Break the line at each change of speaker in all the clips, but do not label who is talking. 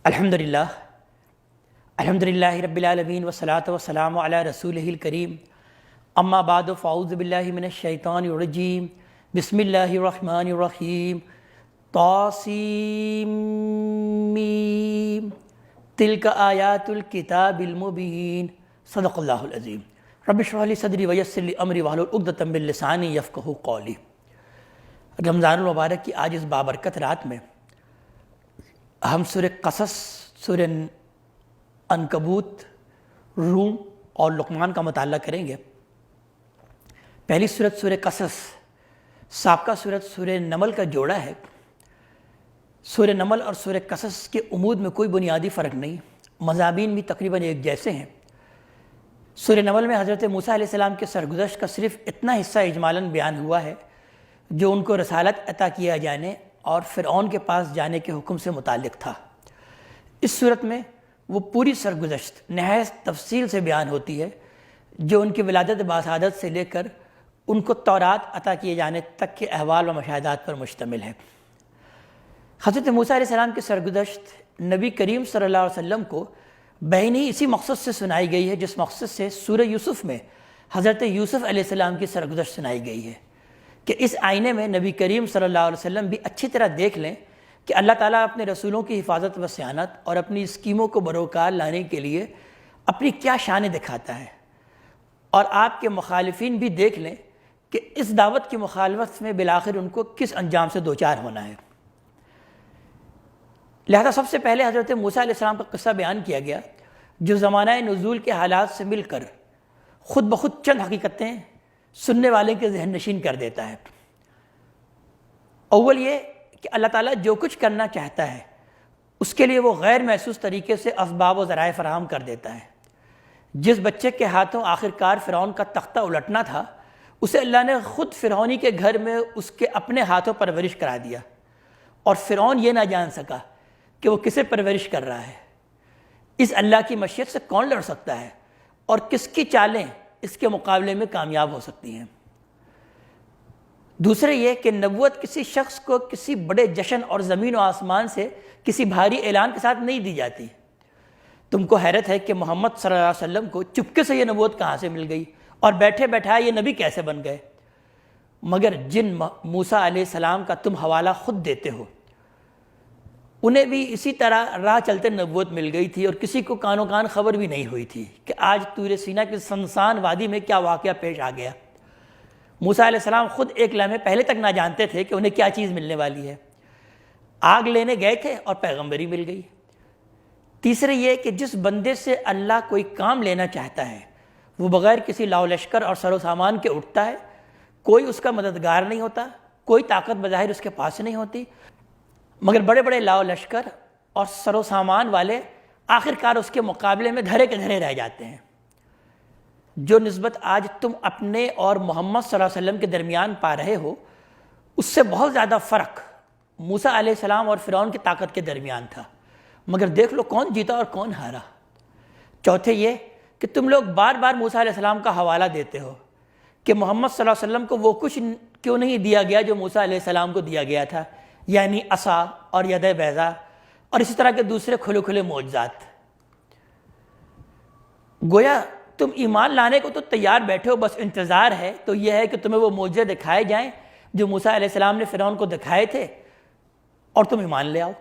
الحمدللہ رب العالمین والصلاة والسلام علی رسولہ الکریم اما بعد فاعوذ باللہ من الشیطان الرجیم بسم اللہ الرحمن الرحیم طاسیم تلک آیات الکتاب المبین صدق اللہ العظیم رب اشرح لی صدری ویسر لی امری واحلل عقدۃ من لسانی یفقہوا قولی۔ رمضان المبارک کی آج اس بابرکت رات میں ہم سورہ قصص، سورہ عنکبوت، روم اور لقمان کا مطالعہ کریں گے۔ پہلی سورت سورہ قصص، سابقہ سورت سورہ نمل کا جوڑا ہے۔ سورہ نمل اور سورہ قصص کے عمود میں کوئی بنیادی فرق نہیں، مضامین بھی تقریباً ایک جیسے ہیں۔ سورہ نمل میں حضرت موسیٰ علیہ السلام کے سرگزشت کا صرف اتنا حصہ اجمالاً بیان ہوا ہے جو ان کو رسالت عطا کیا جانے اور فرعون کے پاس جانے کے حکم سے متعلق تھا۔ اس صورت میں وہ پوری سرگزشت نہایت تفصیل سے بیان ہوتی ہے جو ان کی ولادت باسعادت سے لے کر ان کو تورات عطا کیے جانے تک کے احوال و مشاہدات پر مشتمل ہے۔ حضرت موسیٰ علیہ السلام کی سرگزشت نبی کریم صلی اللہ علیہ وسلم کو بہنی اسی مقصد سے سنائی گئی ہے جس مقصد سے سورہ یوسف میں حضرت یوسف علیہ السلام کی سرگزشت سنائی گئی ہے، کہ اس آئینے میں نبی کریم صلی اللہ علیہ وسلم بھی اچھی طرح دیکھ لیں کہ اللہ تعالیٰ اپنے رسولوں کی حفاظت و صیانت اور اپنی اسکیموں کو بروکار لانے کے لیے اپنی کیا شانیں دکھاتا ہے، اور آپ کے مخالفین بھی دیکھ لیں کہ اس دعوت کی مخالفت میں بالآخر ان کو کس انجام سے دوچار ہونا ہے۔ لہذا سب سے پہلے حضرت موسیٰ علیہ السلام کا قصہ بیان کیا گیا جو زمانہ نزول کے حالات سے مل کر خود بخود چند حقیقتیں سننے والے کے ذہن نشین کر دیتا ہے۔ اول یہ کہ اللہ تعالیٰ جو کچھ کرنا چاہتا ہے اس کے لیے وہ غیر محسوس طریقے سے اسباب و ذرائع فراہم کر دیتا ہے۔ جس بچے کے ہاتھوں آخرکار فرعون کا تختہ الٹنا تھا اسے اللہ نے خود فرعونی کے گھر میں اس کے اپنے ہاتھوں پرورش کرا دیا، اور فرعون یہ نہ جان سکا کہ وہ کسے پرورش کر رہا ہے۔ اس اللہ کی مشیت سے کون لڑ سکتا ہے اور کس کی چالیں اس کے مقابلے میں کامیاب ہو سکتی ہیں۔ دوسرے یہ کہ نبوت کسی شخص کو کسی بڑے جشن اور زمین و آسمان سے کسی بھاری اعلان کے ساتھ نہیں دی جاتی۔ تم کو حیرت ہے کہ محمد صلی اللہ علیہ وسلم کو چپکے سے یہ نبوت کہاں سے مل گئی اور بیٹھے بیٹھائے یہ نبی کیسے بن گئے، مگر جن موسیٰ علیہ السلام کا تم حوالہ خود دیتے ہو انہیں بھی اسی طرح راہ چلتے نبوت مل گئی تھی، اور کسی کو کانوں کان خبر بھی نہیں ہوئی تھی کہ آج طور سینا کی سنسان وادی میں کیا واقعہ پیش آ گیا۔ موسیٰ علیہ السلام خود ایک لمحے پہلے تک نہ جانتے تھے کہ انہیں کیا چیز ملنے والی ہے۔ آگ لینے گئے تھے اور پیغمبری مل گئی۔ تیسرے یہ کہ جس بندے سے اللہ کوئی کام لینا چاہتا ہے وہ بغیر کسی لاؤ لشکر اور سر و سامان کے اٹھتا ہے، کوئی اس کا مددگار نہیں ہوتا، کوئی طاقت بظاہر اس کے پاس نہیں ہوتی، مگر بڑے بڑے لاؤ لشکر اور سر و سامان والے آخرکار اس کے مقابلے میں دھرے کے دھرے رہ جاتے ہیں۔ جو نسبت آج تم اپنے اور محمد صلی اللہ علیہ وسلم کے درمیان پا رہے ہو اس سے بہت زیادہ فرق موسیٰ علیہ السلام اور فرعون کی طاقت کے درمیان تھا، مگر دیکھ لو کون جیتا اور کون ہارا۔ چوتھے یہ کہ تم لوگ بار بار موسیٰ علیہ السلام کا حوالہ دیتے ہو کہ محمد صلی اللہ علیہ وسلم کو وہ کچھ کیوں نہیں دیا گیا جو موسیٰ علیہ السلام کو دیا گیا تھا، یعنی عصا اور ید بیضا اور اسی طرح کے دوسرے کھلے کھلے معجزات۔ گویا تم ایمان لانے کو تو تیار بیٹھے ہو، بس انتظار ہے تو یہ ہے کہ تمہیں وہ معجزے دکھائے جائیں جو موسیٰ علیہ السلام نے فرعون کو دکھائے تھے اور تم ایمان لے آؤ۔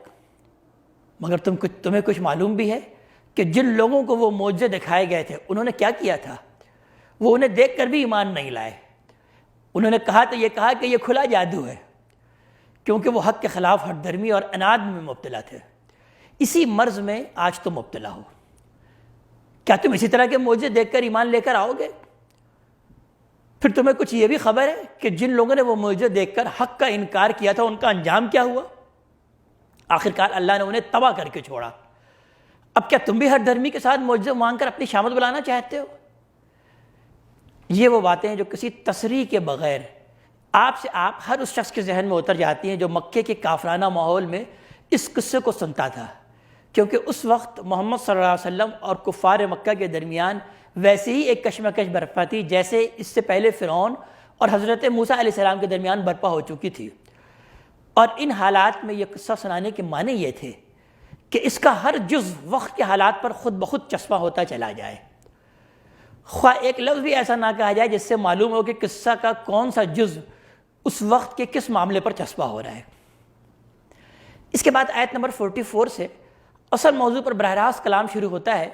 مگر تمہیں کچھ معلوم بھی ہے کہ جن لوگوں کو وہ معجزے دکھائے گئے تھے انہوں نے کیا کیا تھا؟ وہ انہیں دیکھ کر بھی ایمان نہیں لائے۔ انہوں نے کہا تو یہ کہا کہ یہ کھلا جادو ہے، کیونکہ وہ حق کے خلاف ہٹ درمی اور اناد میں مبتلا تھے۔ اسی مرض میں آج تم مبتلا ہو۔ کیا تم اسی طرح کے معجزے دیکھ کر ایمان لے کر آؤ گے؟ پھر تمہیں کچھ یہ بھی خبر ہے کہ جن لوگوں نے وہ معجزے دیکھ کر حق کا انکار کیا تھا ان کا انجام کیا ہوا؟ آخرکار اللہ نے انہیں تباہ کر کے چھوڑا۔ اب کیا تم بھی ہٹ دھرمی کے ساتھ معجزے مانگ کر اپنی شامت بلانا چاہتے ہو؟ یہ وہ باتیں ہیں جو کسی تصریح کے بغیر آپ سے آپ ہر اس شخص کے ذہن میں اتر جاتی ہیں جو مکے کے کافرانہ ماحول میں اس قصے کو سنتا تھا، کیونکہ اس وقت محمد صلی اللہ علیہ وسلم اور کفار مکہ کے درمیان ویسے ہی ایک کشمکش برپا تھی جیسے اس سے پہلے فرعون اور حضرت موسیٰ علیہ السلام کے درمیان برپا ہو چکی تھی۔ اور ان حالات میں یہ قصہ سنانے کے معنی یہ تھے کہ اس کا ہر جز وقت کے حالات پر خود بخود چسپاں ہوتا چلا جائے، خواہ ایک لفظ بھی ایسا نہ کہا جائے جس سے معلوم ہو کہ قصہ کا کون سا جز اس وقت کے کس معاملے پر چسپاں ہو رہا ہے۔ اس کے بعد آیت نمبر 44 سے اصل موضوع پر براہ راست کلام شروع ہوتا ہے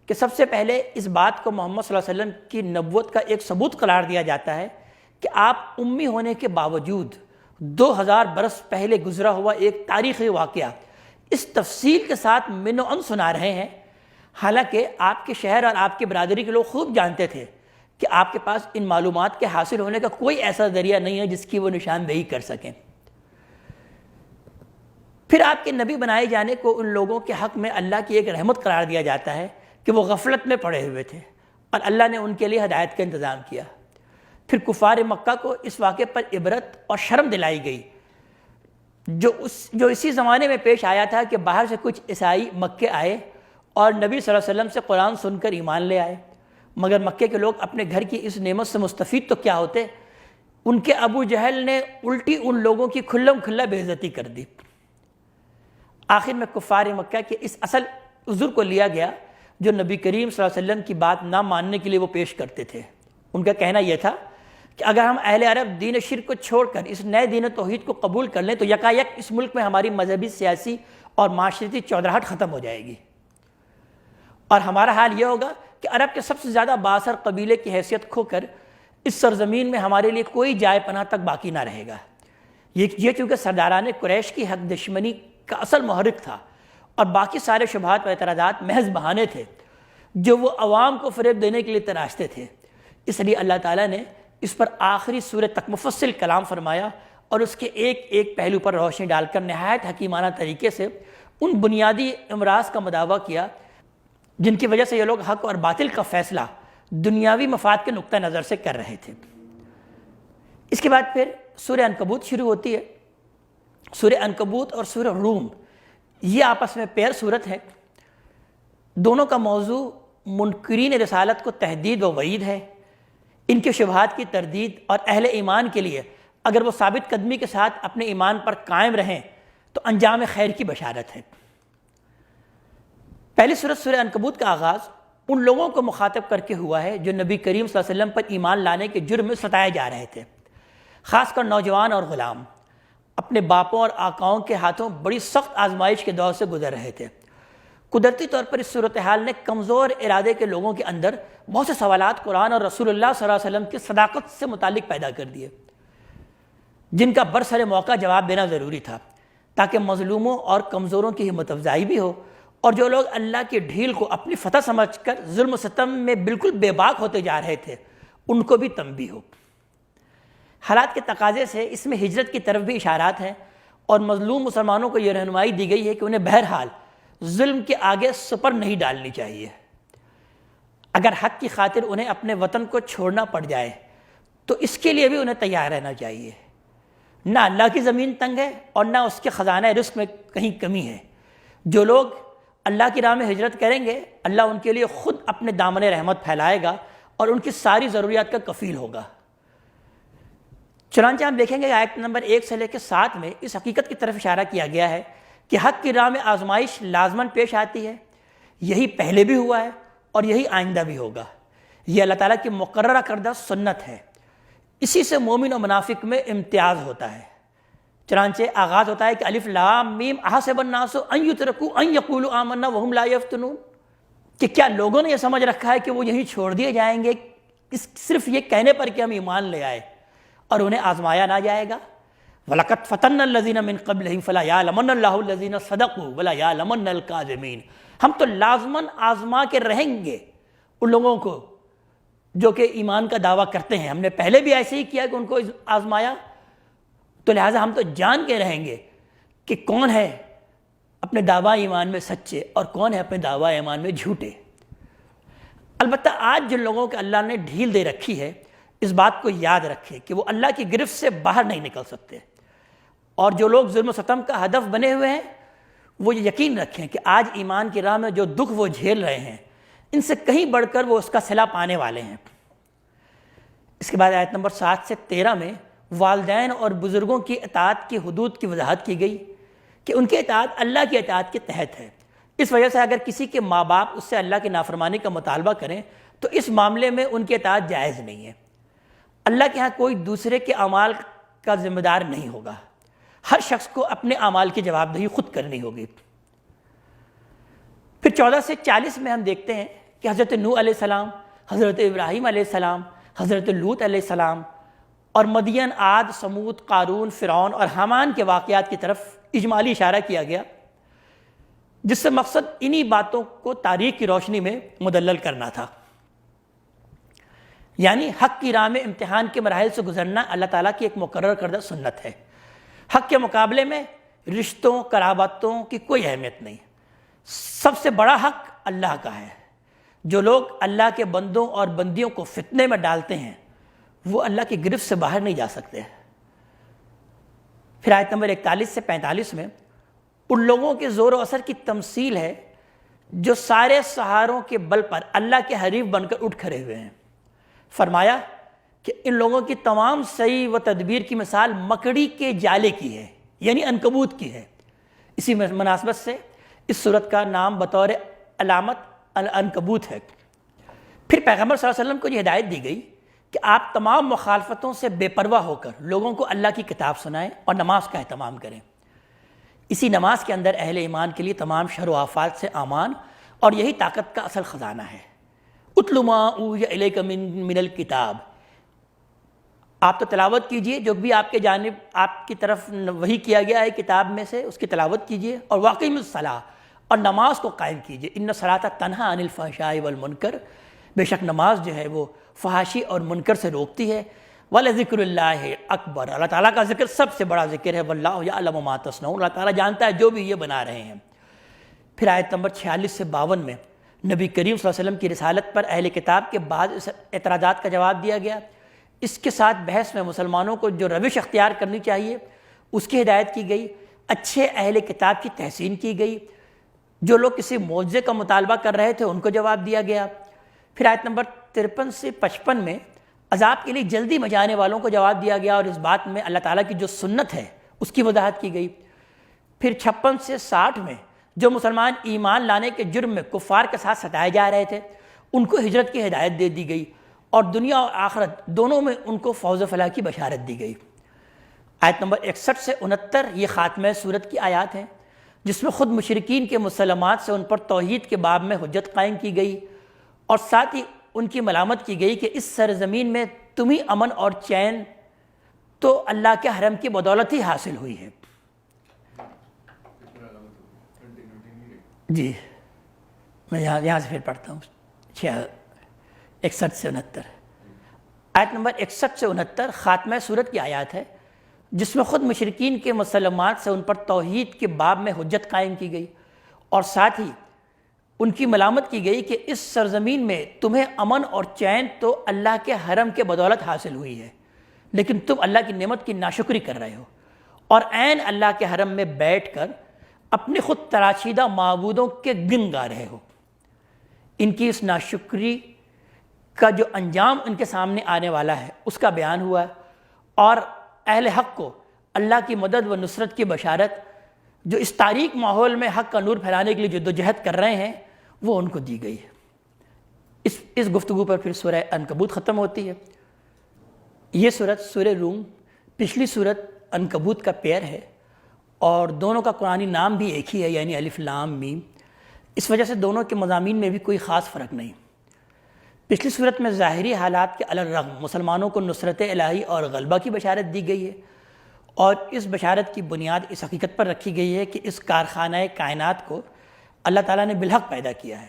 کہ سب سے پہلے اس بات کو محمد صلی اللہ علیہ وسلم کی نبوت کا ایک ثبوت قرار دیا جاتا ہے کہ آپ امی ہونے کے باوجود 2000 برس پہلے گزرا ہوا ایک تاریخی واقعہ اس تفصیل کے ساتھ من و ان سنا رہے ہیں، حالانکہ آپ کے شہر اور آپ کی برادری کے لوگ خوب جانتے تھے کہ آپ کے پاس ان معلومات کے حاصل ہونے کا کوئی ایسا ذریعہ نہیں ہے جس کی وہ نشاندہی کر سکیں۔ پھر آپ کے نبی بنائے جانے کو ان لوگوں کے حق میں اللہ کی ایک رحمت قرار دیا جاتا ہے کہ وہ غفلت میں پڑے ہوئے تھے اور اللہ نے ان کے لیے ہدایت کا انتظام کیا۔ پھر کفار مکہ کو اس واقعے پر عبرت اور شرم دلائی گئی جو اسی زمانے میں پیش آیا تھا کہ باہر سے کچھ عیسائی مکے آئے اور نبی صلی اللہ علیہ وسلم سے قرآن سن کر ایمان لے آئے، مگر مکے کے لوگ اپنے گھر کی اس نعمت سے مستفید تو کیا ہوتے، ان کے ابو جہل نے الٹی ان لوگوں کی کھلم کھلا بے عزتی کر دی۔ آخر میں کفار مکہ کے اس اصل عذر کو لیا گیا جو نبی کریم صلی اللہ علیہ وسلم کی بات نہ ماننے کے لیے وہ پیش کرتے تھے۔ ان کا کہنا یہ تھا کہ اگر ہم اہل عرب دین شرک کو چھوڑ کر اس نئے دین توحید کو قبول کر لیں تو یکایک اس ملک میں ہماری مذہبی، سیاسی اور معاشرتی چودراہٹ ختم ہو جائے گی، اور ہمارا حال یہ ہوگا کہ عرب کے سب سے زیادہ بااثر قبیلے کی حیثیت کھو کر اس سرزمین میں ہمارے لیے کوئی جائے پناہ تک باقی نہ رہے گا۔ یہ چونکہ سرداران قریش کی حق دشمنی کا اصل محرک تھا، اور باقی سارے شبہات و اعتراضات محض بہانے تھے جو وہ عوام کو فریب دینے کے لیے تراشتے تھے۔ اس لیے اللہ تعالیٰ نے اس پر آخری سورہ تک مفصل کلام فرمایا اور اس کے ایک ایک پہلو پر روشنی ڈال کر نہایت حکیمانہ طریقے سے ان بنیادی امراض کا مداوع کیا جن کی وجہ سے یہ لوگ حق اور باطل کا فیصلہ دنیاوی مفاد کے نقطہ نظر سے کر رہے تھے۔ اس کے بعد پھر سورہ عنکبوت شروع ہوتی ہے۔ سورہ عنکبوت اور سورہ روم یہ آپس میں پیر صورت ہے۔ دونوں کا موضوع منکرین رسالت کو تہدید و وعید ہے، ان کے شبہات کی تردید، اور اہل ایمان کے لیے اگر وہ ثابت قدمی کے ساتھ اپنے ایمان پر قائم رہیں تو انجام خیر کی بشارت ہے۔ پہلی سورت سورہ عنکبوت کا آغاز ان لوگوں کو مخاطب کر کے ہوا ہے جو نبی کریم صلی اللہ علیہ وسلم پر ایمان لانے کے جرم میں ستائے جا رہے تھے، خاص کر نوجوان اور غلام اپنے باپوں اور آقاؤں کے ہاتھوں بڑی سخت آزمائش کے دور سے گزر رہے تھے۔ قدرتی طور پر اس صورتحال نے کمزور ارادے کے لوگوں کے اندر بہت سے سوالات قرآن اور رسول اللہ صلی اللہ علیہ وسلم کی صداقت سے متعلق پیدا کر دیے، جن کا برسر موقع جواب دینا ضروری تھا تاکہ مظلوموں اور کمزوروں کی ہمت افزائی بھی ہو، اور جو لوگ اللہ کی ڈھیل کو اپنی فتح سمجھ کر ظلم و ستم میں بالکل بے باک ہوتے جا رہے تھے ان کو بھی تنبیہ ہو۔ حالات کے تقاضے سے اس میں ہجرت کی طرف بھی اشارات ہیں، اور مظلوم مسلمانوں کو یہ رہنمائی دی گئی ہے کہ انہیں بہرحال ظلم کے آگے سپر نہیں ڈالنی چاہیے۔ اگر حق کی خاطر انہیں اپنے وطن کو چھوڑنا پڑ جائے تو اس کے لیے بھی انہیں تیار رہنا چاہیے۔ نہ اللہ کی زمین تنگ ہے اور نہ اس کے خزانہ رزق میں کہیں کمی ہے۔ جو لوگ اللہ کی راہ میں ہجرت کریں گے اللہ ان کے لیے خود اپنے دامن رحمت پھیلائے گا اور ان کی ساری ضروریات کا کفیل ہوگا۔ چنانچہ ہم دیکھیں گے آیت نمبر 1 سے لے کے 7 میں اس حقیقت کی طرف اشارہ کیا گیا ہے کہ حق کی راہ میں آزمائش لازماً پیش آتی ہے، یہی پہلے بھی ہوا ہے اور یہی آئندہ بھی ہوگا۔ یہ اللہ تعالیٰ کی مقررہ کردہ سنت ہے، اسی سے مومن و منافق میں امتیاز ہوتا ہے۔ چنانچہ آغاز ہوتا ہے کہ الف لام میم احسب الناس ان یترکوا ان یقولوا آمنا وهم لا یفتنون، کہ کیا لوگوں نے یہ سمجھ رکھا ہے کہ وہ یہیں چھوڑ دیے جائیں گے صرف یہ کہنے پر کہ ہم ایمان لے آئے اور انہیں آزمایا نہ جائے گا۔ وَلَقَدْ فَتَنَّا الَّذِينَ مِن قَبْلِهِمْ فَلَا يَعْلَمَنَّ اللَّهُ الَّذِينَ صَدَقُوا وَلَا يَعْلَمَنَّ الْكَاذِبِينَ، ہم تو لازماً آزما کے رہیں گے ان لوگوں کو جو کہ ایمان کا دعویٰ کرتے ہیں۔ ہم نے پہلے بھی ایسے ہی کیا کہ ان کو آزمایا، تو لہٰذا ہم تو جان کے رہیں گے کہ کون ہے اپنے دعویٰ ایمان میں سچے اور کون ہے اپنے دعویٰ ایمان میں جھوٹے۔ البتہ آج جن لوگوں کو اللہ نے ڈھیل دے رکھی ہے اس بات کو یاد رکھیں کہ وہ اللہ کی گرفت سے باہر نہیں نکل سکتے، اور جو لوگ ظلم و ستم کا ہدف بنے ہوئے ہیں وہ یہ یقین رکھیں کہ آج ایمان کی راہ میں جو دکھ وہ جھیل رہے ہیں ان سے کہیں بڑھ کر وہ اس کا صلہ پانے والے ہیں۔ اس کے بعد آیت نمبر 7 سے 13 میں والدین اور بزرگوں کی اطاعت کی حدود کی وضاحت کی گئی کہ ان کی اطاعت اللہ کی اطاعت کے تحت ہے۔ اس وجہ سے اگر کسی کے ماں باپ اس سے اللہ کی نافرمانی کا مطالبہ کریں تو اس معاملے میں ان کی اطاعت جائز نہیں ہے۔ اللہ کے ہاں کوئی دوسرے کے اعمال کا ذمہ دار نہیں ہوگا، ہر شخص کو اپنے اعمال کی جواب دہی خود کرنی ہوگی۔ پھر 14 سے 40 میں ہم دیکھتے ہیں کہ حضرت نوح علیہ السلام، حضرت ابراہیم علیہ السلام، حضرت لوط علیہ السلام اور مدین، عاد، سمود، قارون، فرعون اور حامان کے واقعات کی طرف اجمالی اشارہ کیا گیا، جس سے مقصد انہی باتوں کو تاریخ کی روشنی میں مدلل کرنا تھا۔ یعنی حق کی راہ میں امتحان کے مراحل سے گزرنا اللہ تعالیٰ کی ایک مقرر کردہ سنت ہے۔ حق کے مقابلے میں رشتوں، قرابتوں کی کوئی اہمیت نہیں۔ سب سے بڑا حق اللہ کا ہے۔ جو لوگ اللہ کے بندوں اور بندیوں کو فتنے میں ڈالتے ہیں وہ اللہ کی گرفت سے باہر نہیں جا سکتے۔ پھر آیت نمبر 41 سے 45 میں ان لوگوں کے زور و اثر کی تمثیل ہے جو سارے سہاروں کے بل پر اللہ کے حریف بن کر اٹھ کھڑے ہوئے ہیں۔ فرمایا کہ ان لوگوں کی تمام سعی و تدبیر کی مثال مکڑی کے جالے کی ہے، یعنی عنکبوت کی ہے۔ اسی مناسبت سے اس سورت کا نام بطور علامت العنکبوت ہے۔ پھر پیغمبر صلی اللہ علیہ وسلم کو یہ ہدایت دی گئی کہ آپ تمام مخالفتوں سے بے پرواہ ہو کر لوگوں کو اللہ کی کتاب سنائیں اور نماز کا اہتمام کریں۔ اسی نماز کے اندر اہل ایمان کے لیے تمام شر و آفات سے امان اور یہی طاقت کا اصل خزانہ ہے۔ اتل ما اوحی الیک من الکتاب، آپ تو تلاوت کیجئے جو بھی آپ کے جانب آپ کی طرف وحی کیا گیا ہے کتاب میں سے، اس کی تلاوت کیجئے، اور واقعی الصلاۃ، اور نماز کو قائم کیجئے۔ ان الصلاۃ تنہی عن الفحشاء والمنکر، بے شک نماز جو ہے وہ فحاشی اور منکر سے روکتی ہے۔ وَلَذِكْرُ اللَّهِ اکبر، اللہ تعالیٰ کا ذکر سب سے بڑا ذکر ہے۔ وَاللَّهُ يَعْلَمُ مَا تَصْنَعُونَ، اللہ تعالیٰ جانتا ہے جو بھی یہ بنا رہے ہیں۔ پھر آیت نمبر 46 سے 52 میں نبی کریم صلی اللہ علیہ وسلم کی رسالت پر اہل کتاب کے بعض اعتراضات کا جواب دیا گیا۔ اس کے ساتھ بحث میں مسلمانوں کو جو روش اختیار کرنی چاہیے اس کی ہدایت کی گئی، اچھے اہل کتاب کی تحسین کی گئی، جو لوگ کسی معجزے کا مطالبہ کر رہے تھے ان کو جواب دیا گیا۔ پھر آیت نمبر 53 سے 55 میں عذاب کے لیے جلدی مچانے والوں کو جواب دیا گیا، اور اس بات میں اللہ تعالیٰ کی جو سنت ہے اس کی وضاحت کی گئی۔ پھر 56 سے 60 میں جو مسلمان ایمان لانے کے جرم میں کفار کے ساتھ ستائے جا رہے تھے ان کو ہجرت کی ہدایت دے دی گئی، اور دنیا اور آخرت دونوں میں ان کو فوز و فلاح کی بشارت دی گئی۔ آیت نمبر 61 سے 69 یہ خاتمہ سورت کی آیات ہیں، جس میں خود مشرکین کے مسلمات سے ان پر توحید کے باب میں حجت قائم کی گئی، اور ساتھ ہی ان کی ملامت کی گئی کہ اس سرزمین میں تمہیں امن اور چین تو اللہ کے حرم کی بدولت ہی حاصل ہوئی ہے۔ جی میں یہاں سے پھر پڑھتا ہوں 61 سے 69۔ آیت نمبر 61 سے 69 خاتمہ سورت کی آیات ہے، جس میں خود مشرکین کے مسلمات سے ان پر توحید کے باب میں حجت قائم کی گئی، اور ساتھ ہی ان کی ملامت کی گئی کہ اس سرزمین میں تمہیں امن اور چین تو اللہ کے حرم کے بدولت حاصل ہوئی ہے، لیکن تم اللہ کی نعمت کی ناشکری کر رہے ہو، اور عین اللہ کے حرم میں بیٹھ کر اپنے خود تراشیدہ معبودوں کے گن گا رہے ہو۔ ان کی اس ناشکری کا جو انجام ان کے سامنے آنے والا ہے اس کا بیان ہوا ہے، اور اہل حق کو اللہ کی مدد و نصرت کی بشارت جو اس تاریک ماحول میں حق کا نور پھیلانے کے لیے جدوجہد کر رہے ہیں وہ ان کو دی گئی ہے۔ اس گفتگو پر پھر سورہ عنکبوت ختم ہوتی ہے۔ یہ سورت سورہ روم پچھلی سورت عنکبوت کا پیر ہے، اور دونوں کا قرآنی نام بھی ایک ہی ہے، یعنی الف لام میم۔ اس وجہ سے دونوں کے مضامین میں بھی کوئی خاص فرق نہیں۔ پچھلی صورت میں ظاہری حالات کے علی الرغم مسلمانوں کو نصرت الہی اور غلبہ کی بشارت دی گئی ہے، اور اس بشارت کی بنیاد اس حقیقت پر رکھی گئی ہے کہ اس کارخانہ کائنات کو اللہ تعالیٰ نے بالحق پیدا کیا ہے،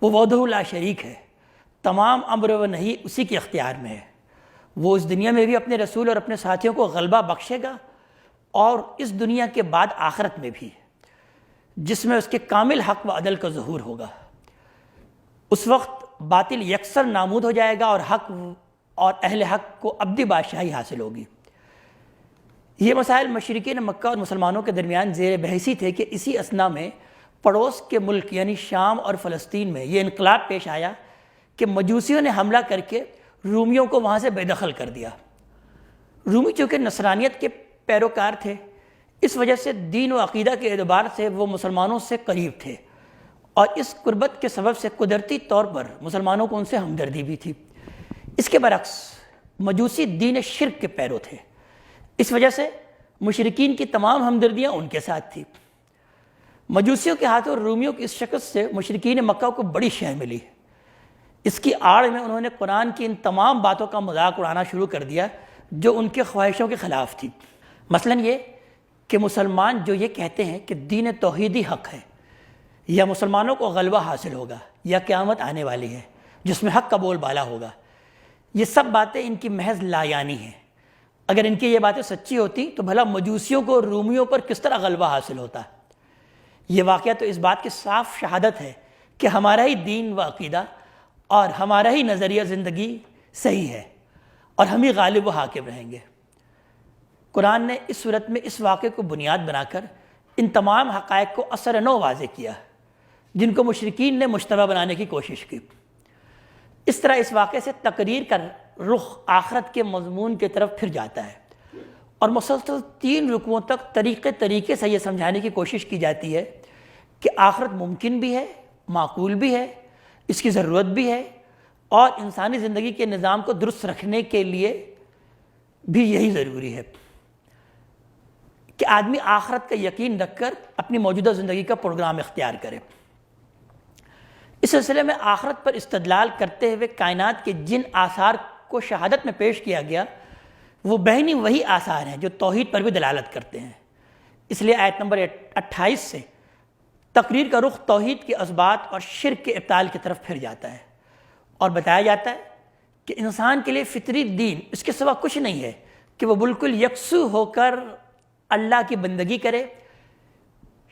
وہ وحدہ لا شریک ہے، تمام امر و نہی اسی کے اختیار میں ہے، وہ اس دنیا میں بھی اپنے رسول اور اپنے ساتھیوں کو غلبہ بخشے گا، اور اس دنیا کے بعد آخرت میں بھی، جس میں اس کے کامل حق و عدل کا ظہور ہوگا۔ اس وقت باطل یکسر نامود ہو جائے گا، اور حق اور اہل حق کو ابدی بادشاہی حاصل ہوگی۔ یہ مسائل مشرکین مکہ اور مسلمانوں کے درمیان زیر بحثی تھے کہ اسی اثنا میں پڑوس کے ملک یعنی شام اور فلسطین میں یہ انقلاب پیش آیا کہ مجوسیوں نے حملہ کر کے رومیوں کو وہاں سے بے دخل کر دیا۔ رومی چونکہ نصرانیت کے پیروکار تھے، اس وجہ سے دین و عقیدہ کے اعتبار سے وہ مسلمانوں سے قریب تھے، اور اس قربت کے سبب سے قدرتی طور پر مسلمانوں کو ان سے ہمدردی بھی تھی۔ اس کے برعکس مجوسی دین شرک کے پیرو تھے، اس وجہ سے مشرکین کی تمام ہمدردیاں ان کے ساتھ تھی۔ مجوسیوں کے ہاتھوں رومیوں کی اس شکست سے مشرکین مکہ کو بڑی شے ملی۔ اس کی آڑ میں انہوں نے قرآن کی ان تمام باتوں کا مذاق اڑانا شروع کر دیا جو ان کے خواہشوں کے خلاف تھی۔ مثلا یہ کہ مسلمان جو یہ کہتے ہیں کہ دین توحیدی حق ہے، یا مسلمانوں کو غلبہ حاصل ہوگا، یا قیامت آنے والی ہے جس میں حق کا بول بالا ہوگا، یہ سب باتیں ان کی محض لایانی ہیں۔ اگر ان کی یہ باتیں سچی ہوتی تو بھلا مجوسیوں کو رومیوں پر کس طرح غلبہ حاصل ہوتا؟ یہ واقعہ تو اس بات کی صاف شہادت ہے کہ ہمارا ہی دین و عقیدہ اور ہمارا ہی نظریہ زندگی صحیح ہے، اور ہم ہی غالب و حاکم رہیں گے۔ قرآن نے اس صورت میں اس واقعے کو بنیاد بنا کر ان تمام حقائق کو اثر نو واضح کیا جن کو مشرکین نے مشتبہ بنانے کی کوشش کی۔ اس طرح اس واقعے سے تقریر کا رخ آخرت کے مضمون کی طرف پھر جاتا ہے، اور مسلسل 3 رکوعوں تک طریقے سے یہ سمجھانے کی کوشش کی جاتی ہے کہ آخرت ممکن بھی ہے، معقول بھی ہے، اس کی ضرورت بھی ہے، اور انسانی زندگی کے نظام کو درست رکھنے کے لیے بھی یہی ضروری ہے کہ آدمی آخرت کا یقین رکھ کر اپنی موجودہ زندگی کا پروگرام اختیار کرے۔ اس سلسلے میں آخرت پر استدلال کرتے ہوئے کائنات کے جن آثار کو شہادت میں پیش کیا گیا وہ بہنی وہی آثار ہیں جو توحید پر بھی دلالت کرتے ہیں۔ اس لیے آیت نمبر 28 سے تقریر کا رخ توحید کے اثبات اور شرک کے ابطال کی طرف پھر جاتا ہے، اور بتایا جاتا ہے کہ انسان کے لیے فطری دین اس کے سوا کچھ نہیں ہے کہ وہ بالکل یکسو ہو کر اللہ کی بندگی کرے۔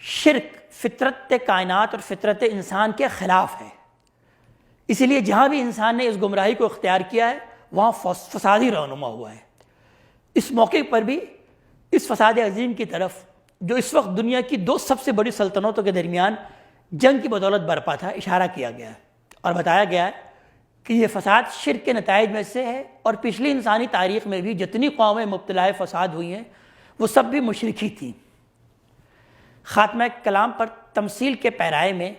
شرک فطرت کائنات اور فطرت انسان کے خلاف ہے، اسی لیے جہاں بھی انسان نے اس گمراہی کو اختیار کیا ہے وہاں فسادی رونما ہوا ہے۔ اس موقع پر بھی اس فساد عظیم کی طرف جو اس وقت دنیا کی 2 سب سے بڑی سلطنتوں کے درمیان جنگ کی بدولت برپا تھا اشارہ کیا گیا ہے، اور بتایا گیا ہے کہ یہ فساد شرک کے نتائج میں سے ہے، اور پچھلی انسانی تاریخ میں بھی جتنی قومیں مبتلا فساد ہوئی ہیں وہ سب بھی مشرک ہی تھیں۔ خاتمہ کلام پر تمثیل کے پیرائے میں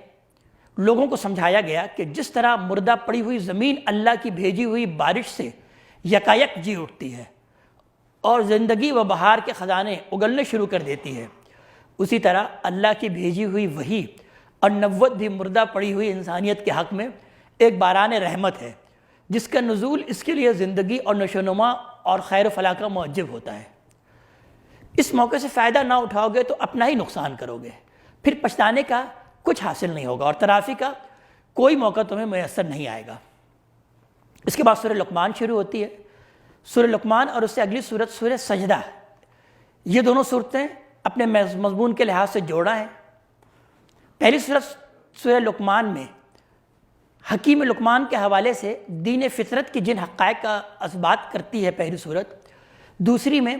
لوگوں کو سمجھایا گیا کہ جس طرح مردہ پڑی ہوئی زمین اللہ کی بھیجی ہوئی بارش سے یکایک جی اٹھتی ہے اور زندگی و بہار کے خزانے اگلنے شروع کر دیتی ہے، اسی طرح اللہ کی بھیجی ہوئی وحی اور نبوت بھی مردہ پڑی ہوئی انسانیت کے حق میں ایک باران رحمت ہے جس کا نزول اس کے لیے زندگی اور نشو نما اور خیر و فلاح کا موجب ہوتا ہے۔ اس موقع سے فائدہ نہ اٹھاؤ گے تو اپنا ہی نقصان کرو گے، پھر پچھتانے کا کچھ حاصل نہیں ہوگا اور ترافی کا کوئی موقع تمہیں میسر نہیں آئے گا۔ اس کے بعد سورہ لقمان شروع ہوتی ہے۔ سورہ لقمان اور اس سے اگلی سورت سورہ سجدہ، یہ دونوں صورتیں اپنے مضمون کے لحاظ سے جوڑا ہے۔ پہلی سورت سورہ لقمان میں حکیم لقمان کے حوالے سے دین فطرت کی جن حقائق کا اثبات کرتی ہے پہلی سورت، دوسری میں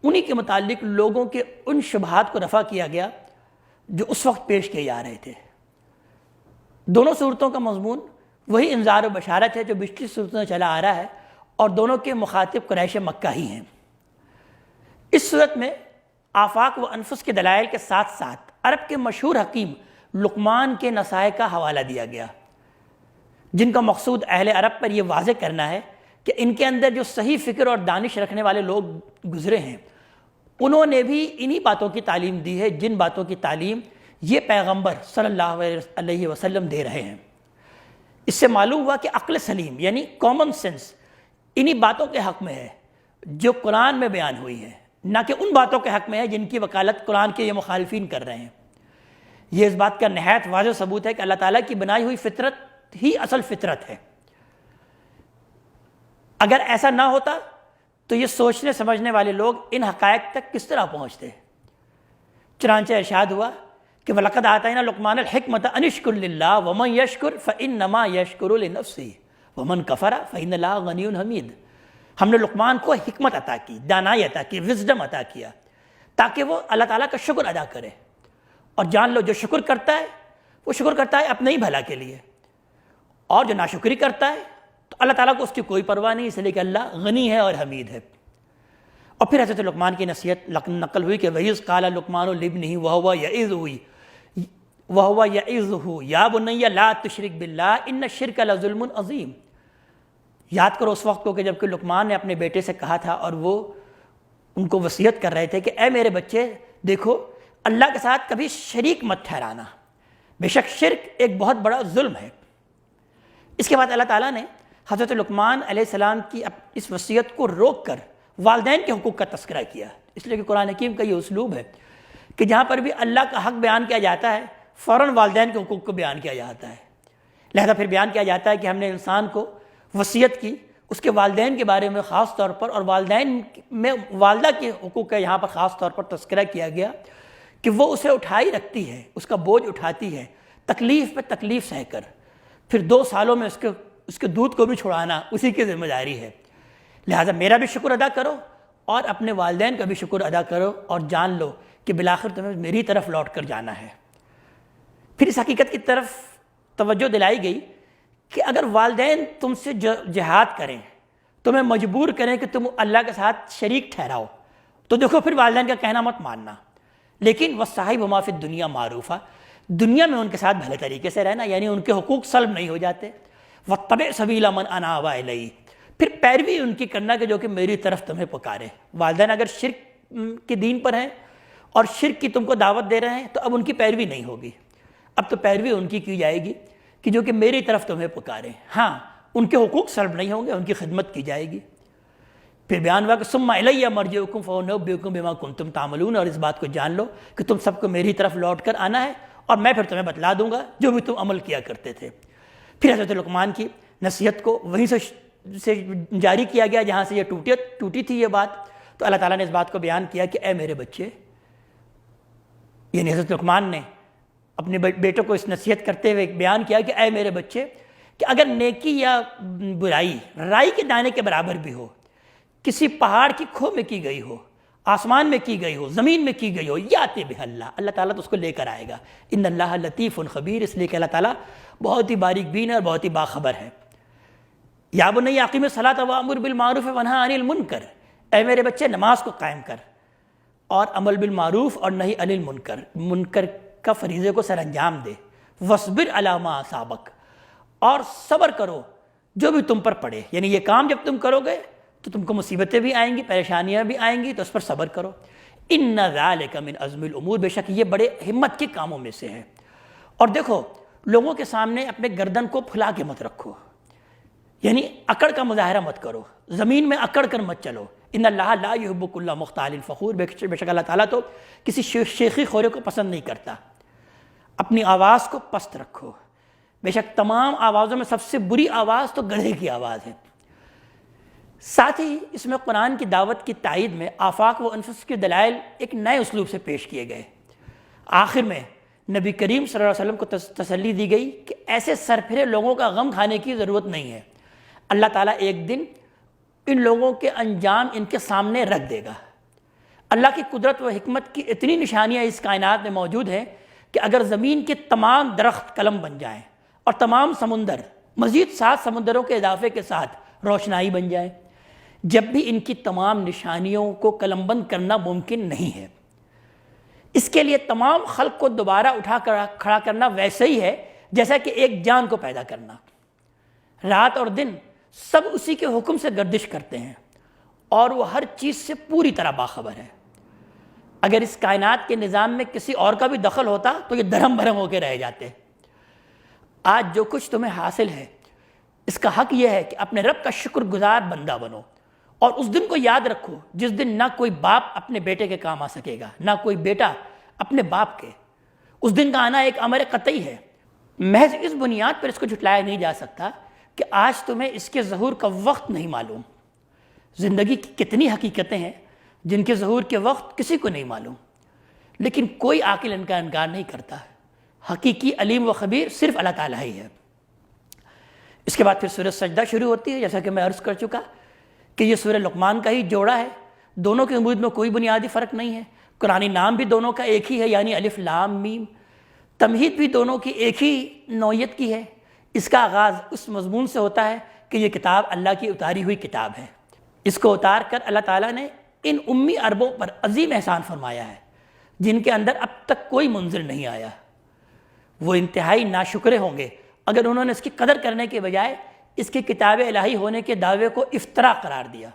انہی کے متعلق لوگوں کے ان شبہات کو رفع کیا گیا جو اس وقت پیش کیے جا رہے تھے۔ دونوں صورتوں کا مضمون وہی انذار و بشارت ہے جو پچھلی صورتوں میں چلا آ رہا ہے، اور دونوں کے مخاطب قریش مکہ ہی ہیں۔ اس صورت میں آفاق و انفس کے دلائل کے ساتھ ساتھ عرب کے مشہور حکیم لقمان کے نصائح کا حوالہ دیا گیا، جن کا مقصود اہل عرب پر یہ واضح کرنا ہے کہ ان کے اندر جو صحیح فکر اور دانش رکھنے والے لوگ گزرے ہیں انہوں نے بھی انہی باتوں کی تعلیم دی ہے جن باتوں کی تعلیم یہ پیغمبر صلی اللہ علیہ وسلم دے رہے ہیں۔ اس سے معلوم ہوا کہ عقل سلیم یعنی کامن سینس انہی باتوں کے حق میں ہے جو قرآن میں بیان ہوئی ہے، نہ کہ ان باتوں کے حق میں ہے جن کی وکالت قرآن کے یہ مخالفین کر رہے ہیں۔ یہ اس بات کا نہایت واضح ثبوت ہے کہ اللہ تعالیٰ کی بنائی ہوئی فطرت ہی اصل فطرت ہے۔ اگر ایسا نہ ہوتا تو یہ سوچنے سمجھنے والے لوگ ان حقائق تک کس طرح پہنچتے؟ چنانچہ ارشاد ہوا کہ وَلَقَدْ آتَيْنَا لُقْمَانَ الْحِكْمَةَ أَنِ اشْكُرْ لِلَّهِ وَمَنْ يَشْكُرْ فَإِنَّمَا يَشْكُرُ لِنَفْسِهِ وَمَنْ كَفَرَ فَإِنَّ اللَّهَ غَنِيٌّ حَمِيدٌ۔ ہم نے لقمان کو حکمت عطا کی، دانائی عطا کی، وزڈم عطا کیا تاکہ وہ اللہ تعالیٰ کا شکر ادا کرے، اور جان لو جو شکر کرتا ہے وہ شکر کرتا ہے اپنے ہی بھلا کے لیے، اور جو ناشکری کرتا ہے تو اللہ تعالیٰ کو اس کی کوئی پرواہ نہیں، اس لیے کہ اللہ غنی ہے اور حمید ہے۔ اور پھر حضرت لقمان کی نصیحت نقل ہوئی کہ وَإِذْ قَالَ لُقْمَانُ لِابْنِهِ وَهُوَ يَعِظُهُ يَا بُنَيَّ لَا تُشْرِكْ بِاللَّهِ إِنَّ الشِّرْكَ لَظُلْمٌ عَظِيمٌ۔ یاد کرو اس وقت کو کہ جب کہ لقمان نے اپنے بیٹے سے کہا تھا اور وہ ان کو وصیت کر رہے تھے کہ اے میرے بچے دیکھو اللہ کے ساتھ کبھی شریک مت ٹھہرانا، بے شک شرک ایک بہت بڑا ظلم ہے۔ اس کے بعد اللہ تعالیٰ نے حضرت لقمان علیہ السلام کی اس وصیت کو روک کر والدین کے حقوق کا تذکرہ کیا، اس لیے کہ قرآن حکیم کا یہ اسلوب ہے کہ جہاں پر بھی اللہ کا حق بیان کیا جاتا ہے فوراً والدین کے حقوق کو بیان کیا جاتا ہے۔ لہذا پھر بیان کیا جاتا ہے کہ ہم نے انسان کو وصیت کی اس کے والدین کے بارے میں خاص طور پر، اور والدین میں والدہ کے حقوق کا یہاں پر خاص طور پر تذکرہ کیا گیا کہ وہ اسے اٹھائی رکھتی ہے، اس کا بوجھ اٹھاتی ہے، تکلیف پہ تکلیف سہ کر، پھر 2 سالوں میں اس کے دودھ کو بھی چھڑانا اسی کی ذمہ داری ہے۔ لہٰذا میرا بھی شکر ادا کرو اور اپنے والدین کا بھی شکر ادا کرو، اور جان لو کہ بالآخر تمہیں میری طرف لوٹ کر جانا ہے۔ پھر اس حقیقت کی طرف توجہ دلائی گئی کہ اگر والدین تم سے جہاد کریں، تمہیں مجبور کریں کہ تم اللہ کے ساتھ شریک ٹھہراؤ، تو دیکھو پھر والدین کا کہنا مت ماننا، لیکن وَالصَّاحِبُهُمَا فِي الدُّنْيَا مَعْرُوفًا، دنیا میں ان کے ساتھ بھلے طریقے سے رہنا، یعنی ان کے حقوق سلب نہیں ہو جاتے۔ وَاتَّبِعْ سَبِيلَ مَنْ أَنَابَ إِلَيَّ، پھر پیروی ان کی کرنا کہ جو کہ میری طرف تمہیں پکارے۔ والدین اگر شرک کے دین پر ہیں اور شرک کی تم کو دعوت دے رہے ہیں تو اب ان کی پیروی نہیں ہوگی، اب تو پیروی ان کی جائے گی کہ جو کہ میری طرف تمہیں پکارے۔ ہاں ان کے حقوق سلب نہیں ہوں گے، ان کی خدمت کی جائے گی۔ پھر بیان ہوا کہ ثم الی مرجعکم فانبئکم بما کنتم تعملون، اور اس بات کو جان لو کہ تم سب کو میری طرف لوٹ کر آنا ہے اور میں پھر تمہیں بتلا دوں گا جو بھی تم عمل کیا کرتے تھے۔ پھر حضرت لقمان کی نصیحت کو وہیں سے جاری کیا گیا جہاں سے یہ ٹوٹی تھی یہ بات، تو اللہ تعالیٰ نے اس بات کو بیان کیا کہ اے میرے بچے، یعنی حضرت لقمان نے اپنے بیٹوں کو اس نصیحت کرتے ہوئے بیان کیا کہ اے میرے بچے، کہ اگر نیکی یا برائی رائی کے دانے کے برابر بھی ہو، کسی پہاڑ کی کھو میں کی گئی ہو، آسمان میں کی گئی ہو، زمین میں کی گئی ہو، یاتی بہ اللہ تعالیٰ تو اس کو لے کر آئے گا۔ ان اللہ لطیف خبیر، اس لیے کہ اللہ تعالیٰ بہت ہی باریک بین اور بہت ہی باخبر ہے۔ یا بنی اقیم الصلاۃ وامر بالمعروف ونہی عن المنکر، اے میرے بچے نماز کو قائم کر اور امر بالمعروف اور نہی عن المنکر، منکر کا فریضے کو سر انجام دے۔ وصبر علی ما اصابک، اور صبر کرو جو بھی تم پر پڑے، یعنی یہ کام جب تم کرو گے تو تم کو مصیبتیں بھی آئیں گی، پریشانیاں بھی آئیں گی، تو اس پر صبر کرو۔ ان ذالک من عزم الامور، بے شک یہ بڑے ہمت کے کاموں میں سے ہے۔ اور دیکھو لوگوں کے سامنے اپنے گردن کو پھلا کے مت رکھو، یعنی اکڑ کا مظاہرہ مت کرو، زمین میں اکڑ کر مت چلو۔ ان اللہ لا یحب کل مختال فخور، بے شک اللہ تعالیٰ تو کسی شیخی خورے کو پسند نہیں کرتا۔ اپنی آواز کو پست رکھو، بے شک تمام آوازوں میں سب سے بری آواز تو گدھے کی آواز ہے۔ ساتھ ہی اس میں قرآن کی دعوت کی تائید میں آفاق و انفس کے دلائل ایک نئے اسلوب سے پیش کیے گئے۔ آخر میں نبی کریم صلی اللہ علیہ وسلم کو تسلی دی گئی کہ ایسے سرپھرے لوگوں کا غم کھانے کی ضرورت نہیں ہے، اللہ تعالیٰ ایک دن ان لوگوں کے انجام ان کے سامنے رکھ دے گا۔ اللہ کی قدرت و حکمت کی اتنی نشانیاں اس کائنات میں موجود ہیں کہ اگر زمین کے تمام درخت قلم بن جائیں اور تمام سمندر مزید 7 سمندروں کے اضافے کے ساتھ روشنائی بن جائیں، جب بھی ان کی تمام نشانیوں کو قلم بند کرنا ممکن نہیں ہے۔ اس کے لیے تمام خلق کو دوبارہ اٹھا کر کھڑا کرنا ویسے ہی ہے جیسا کہ ایک جان کو پیدا کرنا۔ رات اور دن سب اسی کے حکم سے گردش کرتے ہیں اور وہ ہر چیز سے پوری طرح باخبر ہے۔ اگر اس کائنات کے نظام میں کسی اور کا بھی دخل ہوتا تو یہ درہم بھرم ہو کے رہ جاتے۔ آج جو کچھ تمہیں حاصل ہے اس کا حق یہ ہے کہ اپنے رب کا شکر گزار بندہ بنو، اور اس دن کو یاد رکھو جس دن نہ کوئی باپ اپنے بیٹے کے کام آ سکے گا، نہ کوئی بیٹا اپنے باپ کے۔ اس دن کا آنا ایک امر قطعی ہے۔ محض اس بنیاد پر اس کو جھٹلایا نہیں جا سکتا کہ آج تمہیں اس کے ظہور کا وقت نہیں معلوم۔ زندگی کی کتنی حقیقتیں ہیں جن کے ظہور کے وقت کسی کو نہیں معلوم، لیکن کوئی عاقل ان کا انکار نہیں کرتا۔ حقیقی علیم و خبیر صرف اللہ تعالیٰ ہی ہے۔ اس کے بعد پھر سورہ سجدہ شروع ہوتی ہے، جیسا کہ میں عرض کر چکا کہ یہ سورہ لقمان کا ہی جوڑا ہے، دونوں کے عمود میں کوئی بنیادی فرق نہیں ہے۔ قرآنی نام بھی دونوں کا ایک ہی ہے، یعنی الف لام میم۔ تمہید بھی دونوں کی ایک ہی نوعیت کی ہے۔ اس کا آغاز اس مضمون سے ہوتا ہے کہ یہ کتاب اللہ کی اتاری ہوئی کتاب ہے۔ اس کو اتار کر اللہ تعالیٰ نے ان امی عربوں پر عظیم احسان فرمایا ہے جن کے اندر اب تک کوئی منزل نہیں آیا، وہ انتہائی ناشکرے ہوں گے اگر انہوں نے اس کی قدر کرنے کے بجائے اس کی کتاب الہی ہونے کے دعوے کو افتراء قرار دیا۔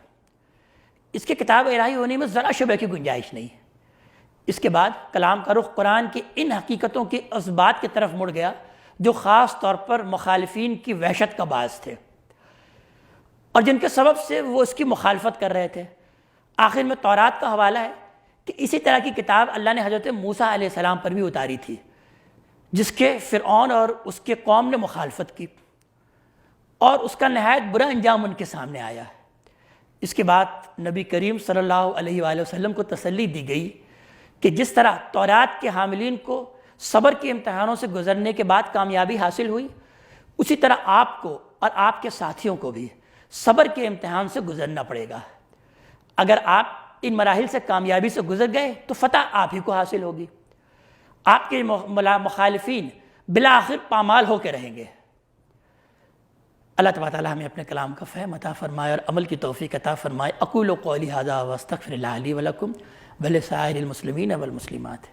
اس کے کتاب الہی ہونے میں ذرا شبہ کی گنجائش نہیں۔ اس کے بعد کلام کا رخ قرآن کی ان حقیقتوں کے اثبات کی طرف مڑ گیا جو خاص طور پر مخالفین کی وحشت کا باعث تھے اور جن کے سبب سے وہ اس کی مخالفت کر رہے تھے۔ آخر میں تورات کا حوالہ ہے کہ اسی طرح کی کتاب اللہ نے حضرت موسیٰ علیہ السلام پر بھی اتاری تھی، جس کے فرعون اور اس کے قوم نے مخالفت کی اور اس کا نہایت برا انجام ان کے سامنے آیا۔ اس کے بعد نبی کریم صلی اللہ علیہ وآلہ وسلم کو تسلی دی گئی کہ جس طرح تورات کے حاملین کو صبر کے امتحانوں سے گزرنے کے بعد کامیابی حاصل ہوئی، اسی طرح آپ کو اور آپ کے ساتھیوں کو بھی صبر کے امتحان سے گزرنا پڑے گا۔ اگر آپ ان مراحل سے کامیابی سے گزر گئے تو فتح آپ ہی کو حاصل ہوگی، آپ کے مخالفین بالآخر پامال ہو کے رہیں گے۔ اللہ تبارک تعالیٰ ہمیں اپنے کلام کا فہم عطا فرمائے اور عمل کی توفیق عطا فرمائے۔ اقول قولی ھذا واستغفر اللہ لی ولکم ولسائر المسلمین والمسلمات۔